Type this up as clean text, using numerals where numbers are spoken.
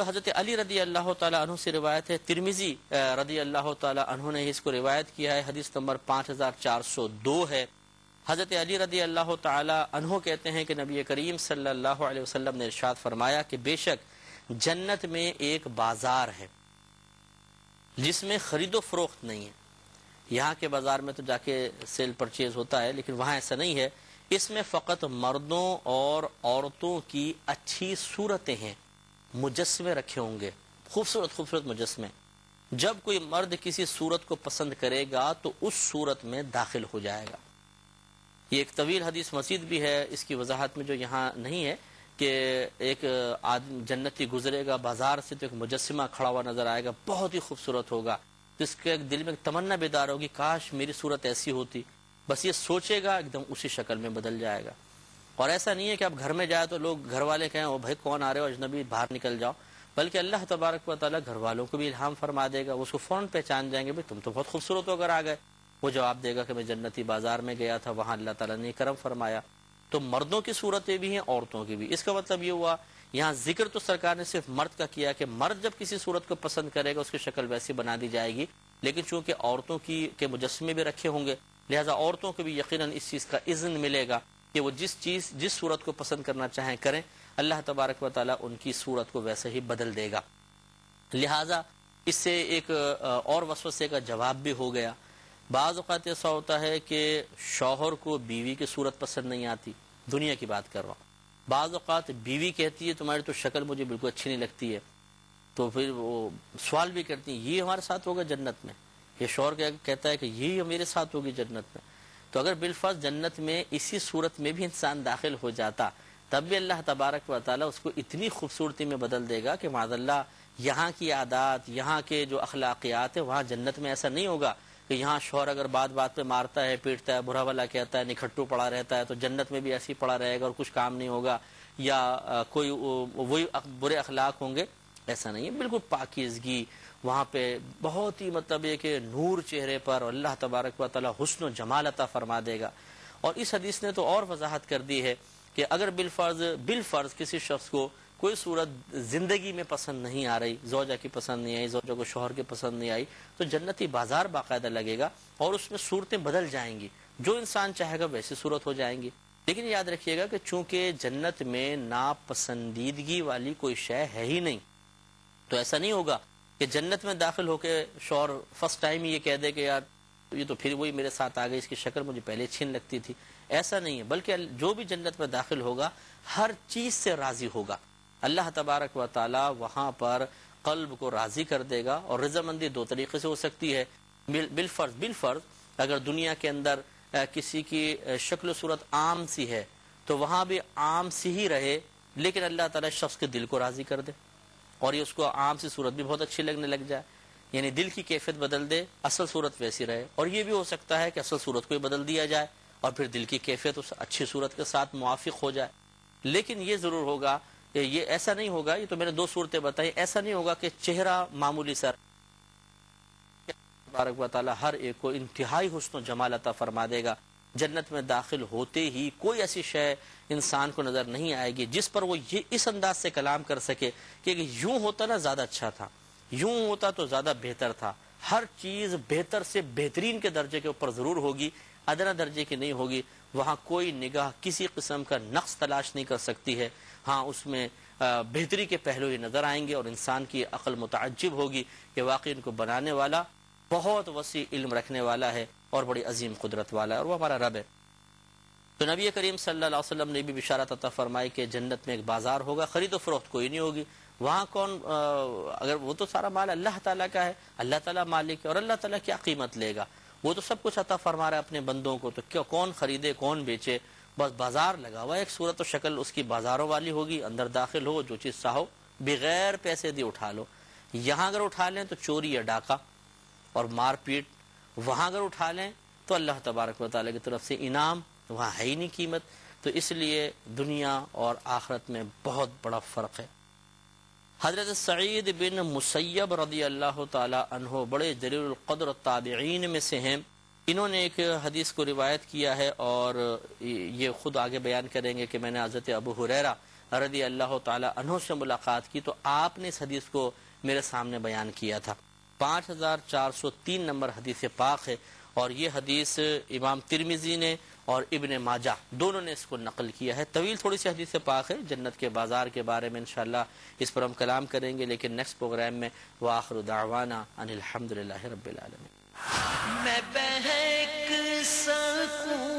حضرت علی رضی اللہ تعالیٰ عنہ سے روایت ہے، ترمذی رضی اللہ تعالیٰ عنہ نے اس کو روایت کیا ہے، حدیث نمبر 5402 ہے۔ حضرت علی رضی اللہ تعالیٰ عنہ کہتے ہیں کہ نبی کریم صلی اللہ علیہ وسلم نے ارشاد فرمایا کہ بے شک جنت میں ایک بازار ہے جس میں خرید و فروخت نہیں ہے۔ یہاں کے بازار میں تو جا کے سیل پرچیز ہوتا ہے، لیکن وہاں ایسا نہیں ہے۔ اس میں فقط مردوں اور عورتوں کی اچھی صورتیں ہیں، مجسمے رکھے ہوں گے، خوبصورت خوبصورت مجسمے۔ جب کوئی مرد کسی صورت کو پسند کرے گا تو اس صورت میں داخل ہو جائے گا۔ یہ ایک طویل حدیث مزید بھی ہے، اس کی وضاحت میں جو یہاں نہیں ہے، کہ ایک آدمی جنتی گزرے گا بازار سے تو ایک مجسمہ کھڑا ہوا نظر آئے گا، بہت ہی خوبصورت ہوگا، تو اس کے دل میں ایک تمنا بیدار ہوگی کاش میری صورت ایسی ہوتی، بس یہ سوچے گا ایک دم اسی شکل میں بدل جائے گا۔ اور ایسا نہیں ہے کہ اب گھر میں جائے تو لوگ گھر والے کہیں او بھائی کون آ رہے ہو اجنبی، باہر نکل جاؤ، بلکہ اللہ تبارک و تعالیٰ گھر والوں کو بھی الہام فرما دے گا، وہ اس کو فوراً پہچان جائیں گے، بھائی تم تو بہت خوبصورت ہو کر آ گئے۔ وہ جواب دے گا کہ میں جنتی بازار میں گیا تھا، وہاں اللہ تعالیٰ نے کرم فرمایا۔ تو مردوں کی صورتیں بھی ہیں، عورتوں کی بھی۔ اس کا مطلب یہ ہوا یہاں ذکر تو سرکار نے صرف مرد کا کیا کہ مرد جب کسی صورت کو پسند کرے گا اس کی شکل ویسی بنا دی جائے گی، لیکن چونکہ عورتوں کے مجسمے بھی رکھے ہوں گے، لہذا عورتوں کو بھی یقیناً اس چیز کا اذن ملے گا کہ وہ جس صورت کو پسند کرنا چاہیں کریں، اللہ تبارک و تعالیٰ ان کی صورت کو ویسے ہی بدل دے گا۔ لہذا اس سے ایک اور وسوسے کا جواب بھی ہو گیا۔ بعض اوقات ایسا ہوتا ہے کہ شوہر کو بیوی کی صورت پسند نہیں آتی، دنیا کی بات کر رہا ہوں۔ بعض اوقات بیوی کہتی ہے تمہاری تو شکل مجھے بالکل اچھی نہیں لگتی ہے، تو پھر وہ سوال بھی کرتی ہیں یہ ہمارے ساتھ ہوگا جنت میں، یہ شوہر کہتا ہے کہ یہ میرے ساتھ ہوگی جنت میں۔ تو اگر بالفرض جنت میں اسی صورت میں بھی انسان داخل ہو جاتا تب بھی اللہ تبارک و تعالیٰ اس کو اتنی خوبصورتی میں بدل دے گا کہ معاذ اللہ یہاں کی عادات، یہاں کے جو اخلاقیات ہیں وہاں جنت میں ایسا نہیں ہوگا کہ یہاں شوہر اگر بات بات پہ مارتا ہے، پیٹتا ہے، برا بھلا کہتا ہے، نکھٹو پڑا رہتا ہے، تو جنت میں بھی ایسے ہی پڑا رہے گا اور کچھ کام نہیں ہوگا، یا کوئی وہی برے اخلاق ہوں گے، ایسا نہیں ہے۔ بالکل پاکیزگی وہاں پہ، بہت ہی مطلب یہ کہ نور چہرے پر، اور اللہ تبارک و تعالی حسن و جمال عطا فرما دے گا۔ اور اس حدیث نے تو اور وضاحت کر دی ہے کہ اگر بالفرض کسی شخص کو کوئی صورت زندگی میں پسند نہیں آ رہی، زوجہ کی پسند نہیں آئی، زوجہ کو شوہر کی پسند نہیں آئی، تو جنتی بازار باقاعدہ لگے گا اور اس میں صورتیں بدل جائیں گی، جو انسان چاہے گا ویسی صورت ہو جائیں گی۔ لیکن یاد رکھیے گا کہ چونکہ جنت میں ناپسندیدگی والی کوئی شے ہے ہی نہیں، تو ایسا نہیں ہوگا کہ جنت میں داخل ہو کے شوہر فرسٹ ٹائم یہ کہہ دے کہ یار یہ تو پھر وہی میرے ساتھ آ گئی، اس کی شکل مجھے پہلے اچھی نہیں لگتی تھی۔ ایسا نہیں ہے، بلکہ جو بھی جنت میں داخل ہوگا ہر چیز سے راضی ہوگا۔ اللہ تبارک و تعالی وہاں پر قلب کو راضی کر دے گا۔ اور رضامندی دو طریقے سے ہو سکتی ہے، بالفرض اگر دنیا کے اندر کسی کی شکل و صورت عام سی ہے تو وہاں بھی عام سی ہی رہے، لیکن اللہ تعالی شخص کے دل کو راضی کر دے اور یہ اس کو عام سی صورت بھی بہت اچھی لگنے لگ جائے، یعنی دل کی کیفیت بدل دے، اصل صورت ویسی رہے۔ اور یہ بھی ہو سکتا ہے کہ اصل صورت کو ہی بدل دیا جائے اور پھر دل کی کیفیت اس اچھی صورت کے ساتھ موافق ہو جائے۔ لیکن یہ ضرور ہوگا کہ یہ ایسا نہیں ہوگا، یہ تو میں نے دو صورتیں بتائی، ایسا نہیں ہوگا کہ چہرہ معمولی سر، تبارک و تعالی ہر ایک کو انتہائی حسن و جمال عطا فرما دے گا۔ جنت میں داخل ہوتے ہی کوئی ایسی شے انسان کو نظر نہیں آئے گی جس پر وہ یہ اس انداز سے کلام کر سکے کہ یوں ہوتا نا زیادہ اچھا تھا، یوں ہوتا تو زیادہ بہتر تھا۔ ہر چیز بہتر سے بہترین کے درجے کے اوپر ضرور ہوگی، ادنا درجے کی نہیں ہوگی۔ وہاں کوئی نگاہ کسی قسم کا نقص تلاش نہیں کر سکتی ہے، ہاں اس میں بہتری کے پہلو ہی نظر آئیں گے اور انسان کی عقل متعجب ہوگی کہ واقعی ان کو بنانے والا بہت وسیع علم رکھنے والا ہے اور بڑی عظیم قدرت والا ہے، اور وہ ہمارا رب ہے۔ تو نبی کریم صلی اللہ علیہ وسلم نے بھی بشارت عطا فرمائی کہ جنت میں ایک بازار ہوگا، خرید و فروخت کوئی نہیں ہوگی وہاں۔ کون اگر وہ تو سارا مال اللہ تعالیٰ کا ہے، اللہ تعالیٰ مالک ہے، اور اللہ تعالیٰ کیا قیمت لے گا، وہ تو سب کچھ عطا فرما رہا ہے اپنے بندوں کو، تو کون خریدے کون بیچے، بس بازار لگا ہوا ہے، ایک صورت و شکل اس کی بازاروں والی ہوگی، اندر داخل ہو جو چیز چاہو بغیر پیسے دی اٹھا لو۔ یہاں اگر اٹھا لیں تو چوری یا ڈاکہ اور مار پیٹ، وہاں اگر اٹھا لیں تو اللہ تبارک و تعالیٰ کی طرف سے انعام، وہاں ہے ہی نہیں قیمت۔ تو اس لیے دنیا اور آخرت میں بہت بڑا فرق ہے۔ حضرت سعید بن مسیب رضی اللہ تعالی عنہ بڑے جلیل القدر تابعین میں سے ہیں، انہوں نے ایک حدیث کو روایت کیا ہے اور یہ خود آگے بیان کریں گے کہ میں نے حضرت ابو ہریرہ رضی اللہ تعالی عنہ سے ملاقات کی تو آپ نے اس حدیث کو میرے سامنے بیان کیا تھا۔ 5403 نمبر حدیث پاک ہے، اور یہ حدیث امام ترمذی نے اور ابن ماجہ دونوں نے اس کو نقل کیا ہے۔ طویل تھوڑی سی حدیث پاک ہے، جنت کے بازار کے بارے میں انشاءاللہ اس پر ہم کلام کریں گے، لیکن نیکسٹ پروگرام میں وآخر دعوانا ان الحمدللہ رب العالمین۔ میں بہک سکوں